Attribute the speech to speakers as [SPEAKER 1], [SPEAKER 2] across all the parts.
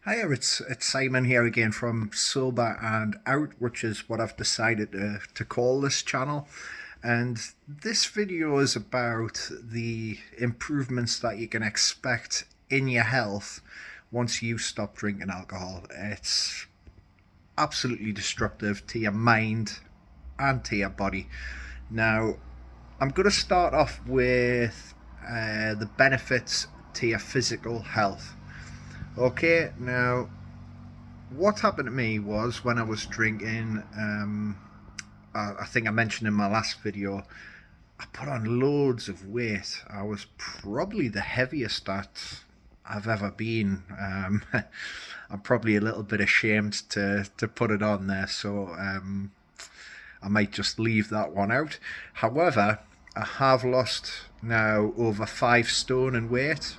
[SPEAKER 1] Hiya, it's Simon here again from Sober and Out, which is what I've decided to call this channel. And this video is about the improvements that you can expect in your health once you stop drinking alcohol. It's absolutely destructive to your mind and to your body. Now, I'm going to start off with the benefits to your physical health. Okay, now what happened to me was when I was drinking, I think I mentioned in my last video, I put on loads of weight. I was probably the heaviest that I've ever been. I'm probably a little bit ashamed to put it on there, so I might just leave that one out. However, I have lost now over 5 stone in weight.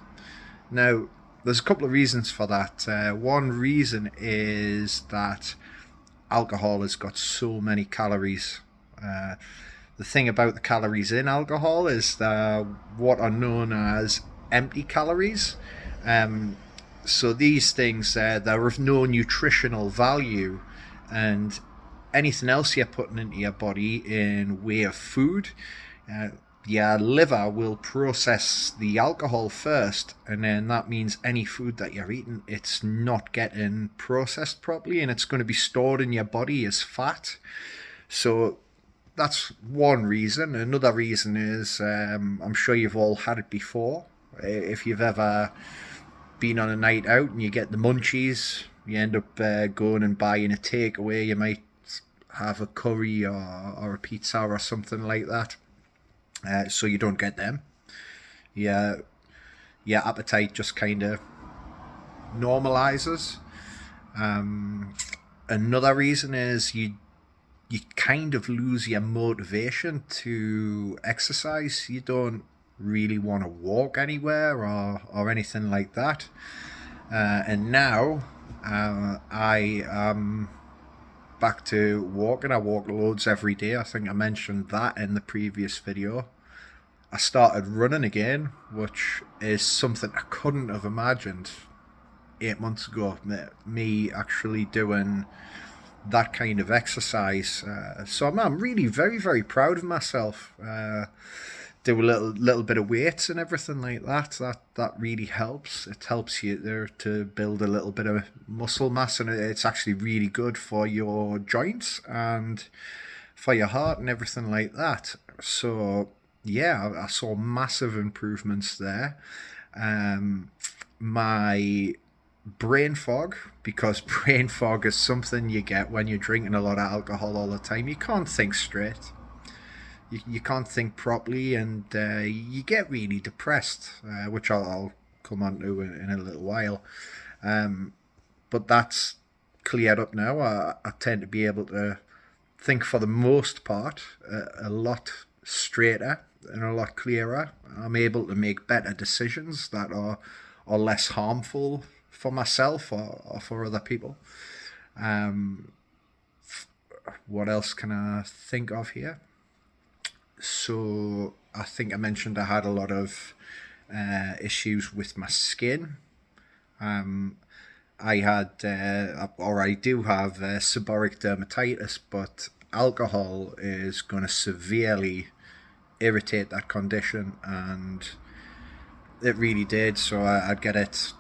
[SPEAKER 1] Now, there's a couple of reasons for that. One reason is that alcohol has got so many calories. The thing about the calories in alcohol is what are known as empty calories. So these things, they're of no nutritional value, and anything else you're putting into your body in way of food, your liver will process the alcohol first, and then that means any food that you're eating, it's not getting processed properly, and it's going to be stored in your body as fat. So that's one reason. Another reason is, I'm sure you've all had it before. If you've ever been on a night out and you get the munchies, you end up going and buying a takeaway. You might have a curry or a pizza or something like that, so you don't get them. Your appetite just kind of normalizes. Another reason is you kind of lose your motivation to exercise. You don't really want to walk anywhere or anything like that. And now I am back to walking. I walk loads every day. I think I mentioned that in the previous video. I started running again, which is something I couldn't have imagined 8 months ago. Me actually doing that kind of exercise. So I'm really very, very proud of myself. Do a little bit of weights and everything like that. That really helps. It helps you there to build a little bit of muscle mass, and it's actually really good for your joints and for your heart and everything like that. So yeah, I saw massive improvements there. My brain fog, because brain fog is something you get when you're drinking a lot of alcohol all the time. You can't think straight. You can't think properly, and you get really depressed, which I'll come on to in a little while. But that's cleared up now. I tend to be able to think for the most part a lot straighter and a lot clearer. I'm able to make better decisions that are less harmful for myself or for other people. What else can I think of here? So I think I mentioned I had a lot of issues with my skin. I had, or I do have seborrheic dermatitis, but alcohol is going to severely irritate that condition, and it really did. So I'd get it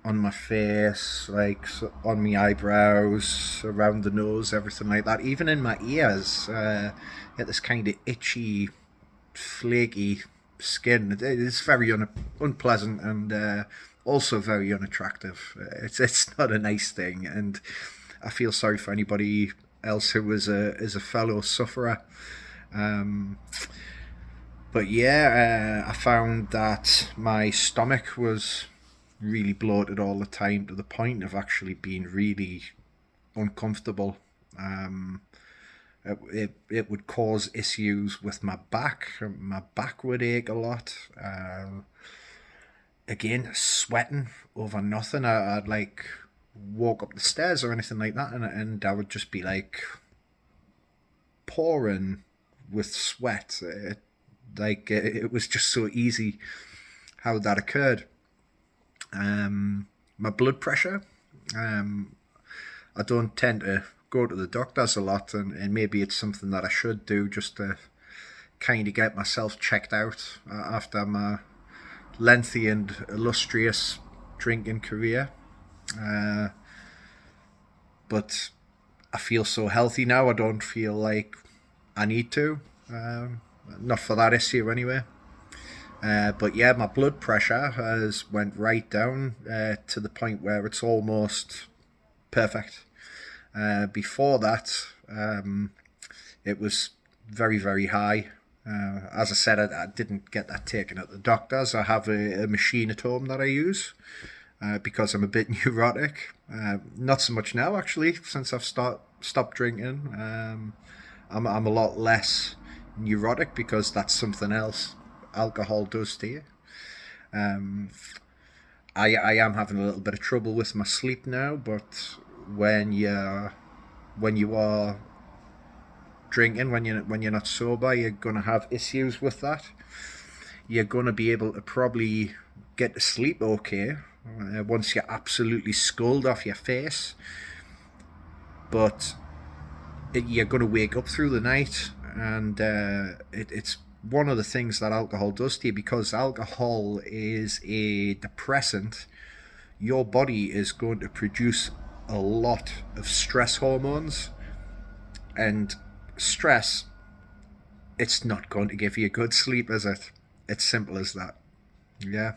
[SPEAKER 1] on my face, like on my eyebrows, around the nose, everything like that. Even in my ears, get this kind of itchy, flaky skin. It's very unpleasant and also very unattractive. It's not a nice thing, and I feel sorry for anybody else who is a fellow sufferer. But yeah, I found that my stomach was really bloated all the time, to the point of actually being really uncomfortable. It would cause issues with my back. My back would ache a lot. Again, sweating over nothing. I'd like walk up the stairs or anything like that, and I would just be like pouring with sweat. It was just so easy how that occurred. My blood pressure I don't tend to go to the doctors a lot, and maybe it's something that I should do just to kind of get myself checked out after my lengthy and illustrious drinking career. But I feel so healthy now, I don't feel like I need to. Not for that issue anyway. But yeah, my blood pressure has went right down to the point where it's almost perfect. Before that, it was very, very high. As I said, I didn't get that taken at the doctor's. I have a machine at home that I use because I'm a bit neurotic. Not so much now, actually, since I've stopped drinking. I'm a lot less neurotic because that's something else alcohol does to you. I am having a little bit of trouble with my sleep now, but when you are drinking, when you're not sober, you're gonna have issues with that. You're gonna be able to probably get to sleep okay once you're absolutely skulled off your face, but you're gonna wake up through the night, and it's one of the things that alcohol does to you, because alcohol is a depressant. Your body is going to produce a lot of stress hormones, and stress, it's not going to give you good sleep, is it? It's simple as that. Yeah.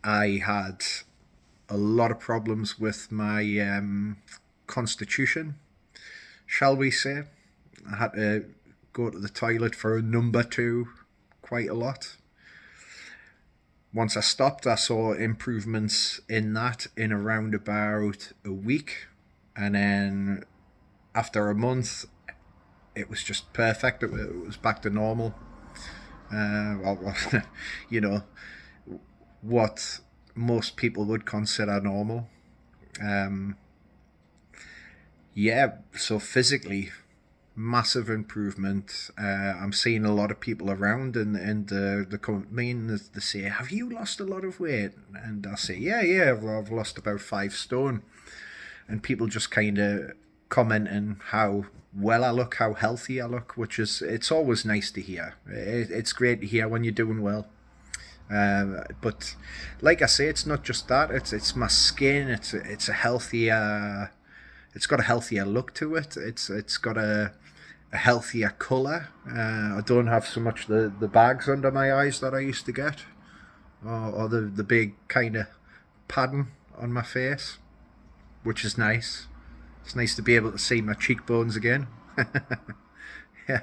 [SPEAKER 1] I had a lot of problems with my constitution, shall we say. I had to go to the toilet for a number two quite a lot. Once I stopped, I saw improvements in that in around about a week. And then after a month, it was just perfect. It was back to normal. You know, what most people would consider normal. Yeah, so physically, massive improvement. I'm seeing a lot of people around, and the come at me and they say, "Have you lost a lot of weight?" And I say, "Yeah, I've lost about 5 stone." And people just kind of commenting how well I look, how healthy I look, it's always nice to hear. It's great to hear when you're doing well. But like I say, it's not just that. It's my skin. It's a healthier. It's got a healthier look to it. It's got a healthier colour. I don't have so much the bags under my eyes that I used to get, or the big kind of padding on my face, which is nice. It's nice to be able to see my cheekbones again. Yeah.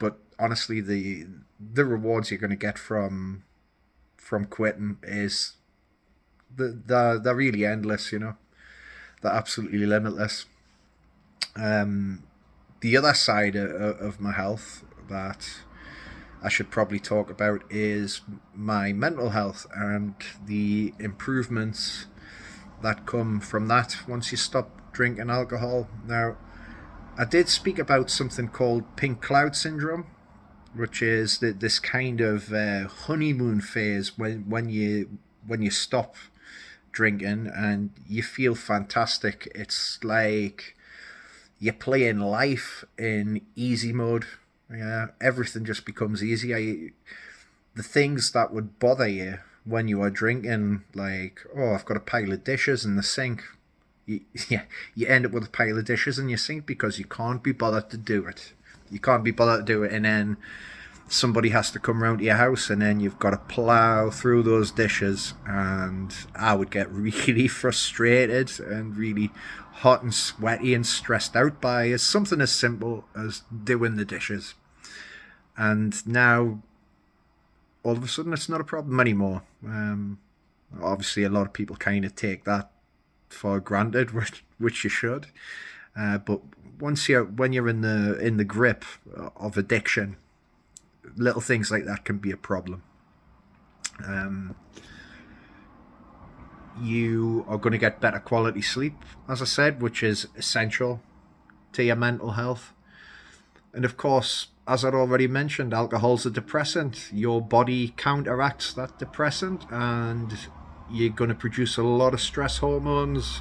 [SPEAKER 1] But honestly, the rewards you're going to get from quitting is they're really endless. They're absolutely limitless. The other side of my health that I should probably talk about is my mental health and the improvements that come from that once you stop drinking alcohol. Now, I did speak about something called pink cloud syndrome, which is this kind of honeymoon phase when you stop drinking and you feel fantastic. It's like you're playing life in easy mode. Yeah, everything just becomes easy. The things that would bother you when you are drinking, like, oh, I've got a pile of dishes in the sink. You end up with a pile of dishes in your sink because you can't be bothered to do it. You can't be bothered to do it, and then somebody has to come round to your house, and then you've got to plough through those dishes, and I would get really frustrated and really hot and sweaty and stressed out by something as simple as doing the dishes. And now, all of a sudden, it's not a problem anymore. Obviously, a lot of people kind of take that for granted, which you should. But when you're in the grip of addiction, little things like that can be a problem. You are going to get better quality sleep, as I said, which is essential to your mental health. And of course, as I'd already mentioned, alcohol's a depressant. Your body counteracts that depressant, and you're going to produce a lot of stress hormones.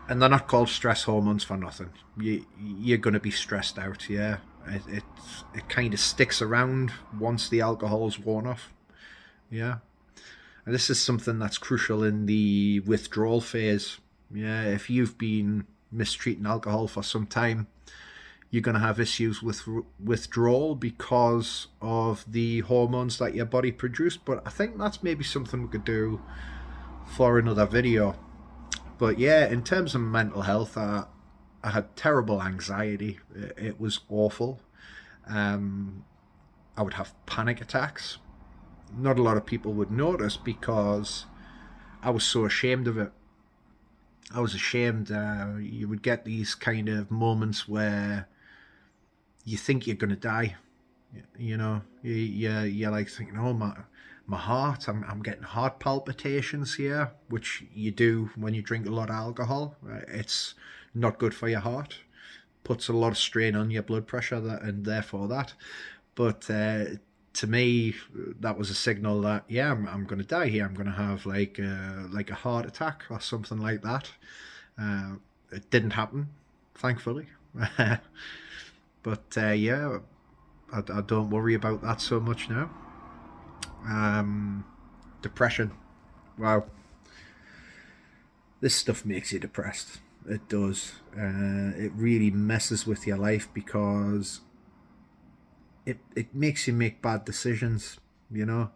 [SPEAKER 1] And they're not called stress hormones for nothing. You're going to be stressed out, yeah. It kind of sticks around once the alcohol's worn off, yeah. And this is something that's crucial in the withdrawal phase. Yeah, if you've been mistreating alcohol for some time, you're going to have issues with withdrawal because of the hormones that your body produced. But I think that's maybe something we could do for another video. But yeah, in terms of mental health, I had terrible anxiety. It was awful. I would have panic attacks. Not a lot of people would notice because I was so ashamed of it. I was ashamed. You would get these kind of moments where you think you're going to die. You know, you're like thinking, oh, my heart, I'm getting heart palpitations here, which you do when you drink a lot of alcohol. It's not good for your heart. Puts a lot of strain on your blood pressure, and therefore that. But to me, that was a signal that, yeah, I'm going to die here. I'm going to have like a heart attack or something like that. It didn't happen, thankfully. But yeah, I don't worry about that so much now. Depression. Wow. This stuff makes you depressed. It does. It really messes with your life because it makes you make bad decisions, you know.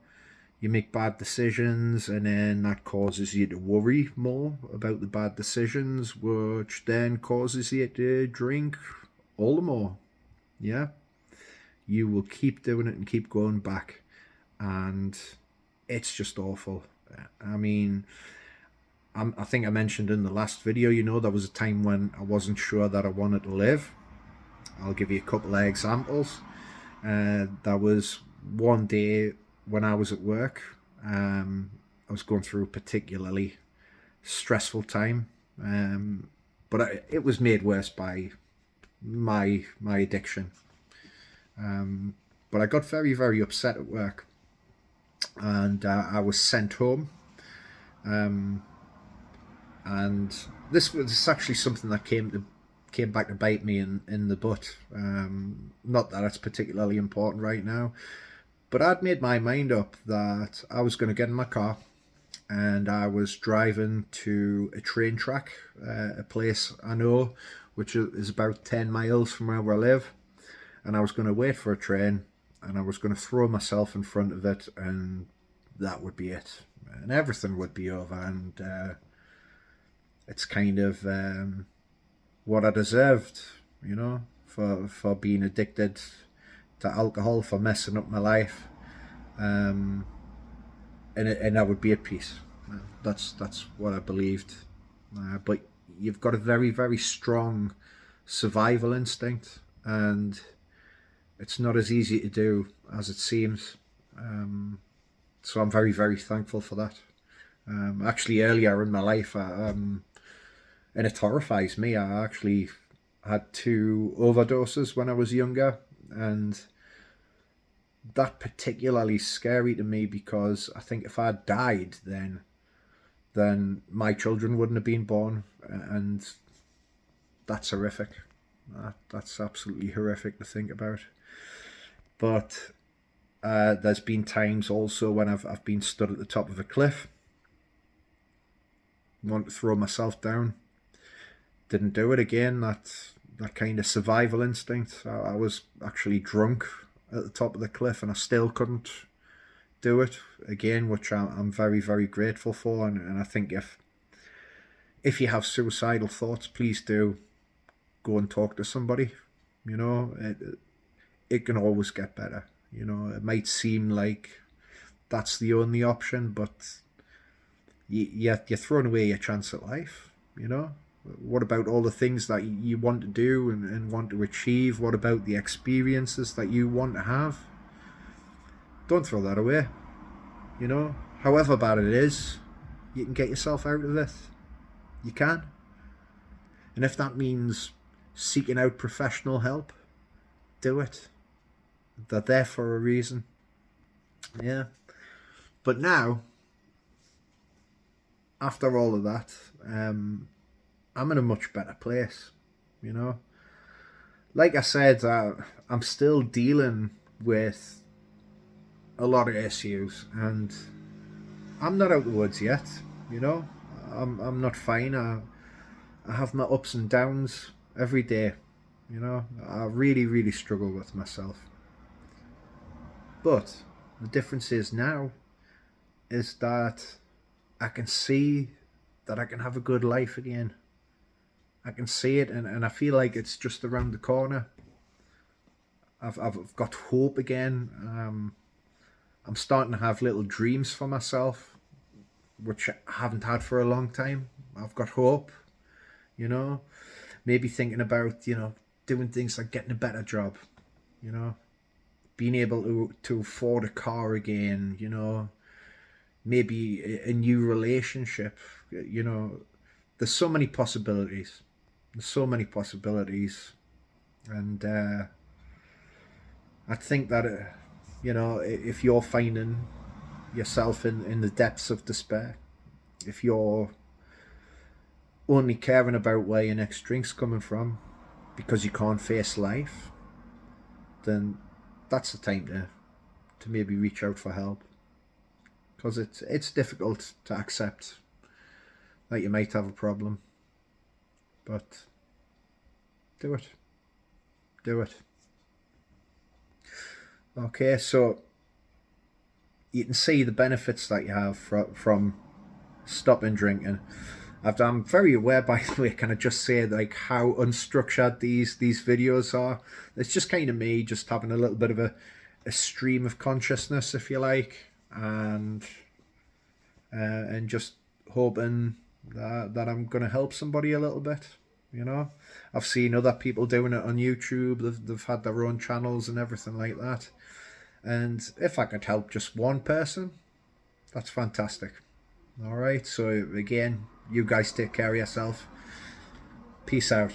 [SPEAKER 1] You make bad decisions, and then that causes you to worry more about the bad decisions, which then causes you to drink all the more. Yeah. You will keep doing it and keep going back, and it's just awful. I mean, I think I mentioned in the last video, you know, there was a time when I wasn't sure that I wanted to live. I'll give you a couple of examples. There was one day when I was at work. I was going through a particularly stressful time, but it was made worse by my addiction. But I got very, very upset at work, and I was sent home. And this was actually something that came back to bite me in the butt. Not that it's particularly important right now, but I'd made my mind up that I was going to get in my car and I was driving to a train track, a place I know, which is about 10 miles from where I live. And I was going to wait for a train, and I was going to throw myself in front of it, and that would be it. And everything would be over, and it's kind of what I deserved, you know, for being addicted to alcohol, for messing up my life, and I would be at peace. That's what I believed. But you've got a very, very strong survival instinct, and it's not as easy to do as it seems. So I'm very, very thankful for that. Actually, earlier in my life, and it horrifies me, I actually had 2 overdoses when I was younger, and that particularly scary to me because I think if I died then my children wouldn't have been born, and that's horrific. That's absolutely horrific to think about. But there's been times also when I've been stood at the top of a cliff, want to throw myself down, didn't do it again. That kind of survival instinct. I was actually drunk at the top of the cliff, and I still couldn't do it again, which I'm very, very grateful for. And I think if you have suicidal thoughts, please do go and talk to somebody. You know, it can always get better. You know, it might seem like that's the only option, but you're throwing away your chance at life. You know, what about all the things that you want to do and want to achieve? What about the experiences that you want to have? Don't throw that away. You know, however bad it is, you can get yourself out of it. You can. And if that means seeking out professional help, do it. They're there for a reason. Yeah. But now, after all of that, I'm in a much better place, you know. Like I said, I'm still dealing with a lot of issues, and I'm not out the woods yet, you know. I'm not fine. I have my ups and downs every day, you know. I really, really struggle with myself. But the difference is now is that I can see that I can have a good life again. I can see it, and I feel like it's just around the corner. I've got hope again. I'm starting to have little dreams for myself, which I haven't had for a long time. I've got hope, you know. Maybe thinking about, doing things like getting a better job, you know, being able to afford a car again, you know, maybe a new relationship, you know. There's so many possibilities. There's so many possibilities. And I think that, if you're finding yourself in the depths of despair, if you're only caring about where your next drink's coming from because you can't face life, then that's the time to maybe reach out for help. Because it's difficult to accept that you might have a problem. But do it. Do it. Okay, so you can see the benefits that you have from stopping drinking. I'm very aware, by the way, can I just say, like, how unstructured these videos are. It's just kind of me just having a little bit of a stream of consciousness, if you like, and just hoping that I'm going to help somebody a little bit, you know. I've seen other people doing it on YouTube. They've had their own channels and everything like that. And if I could help just one person, that's fantastic. All right. So again, you guys take care of yourself. Peace out.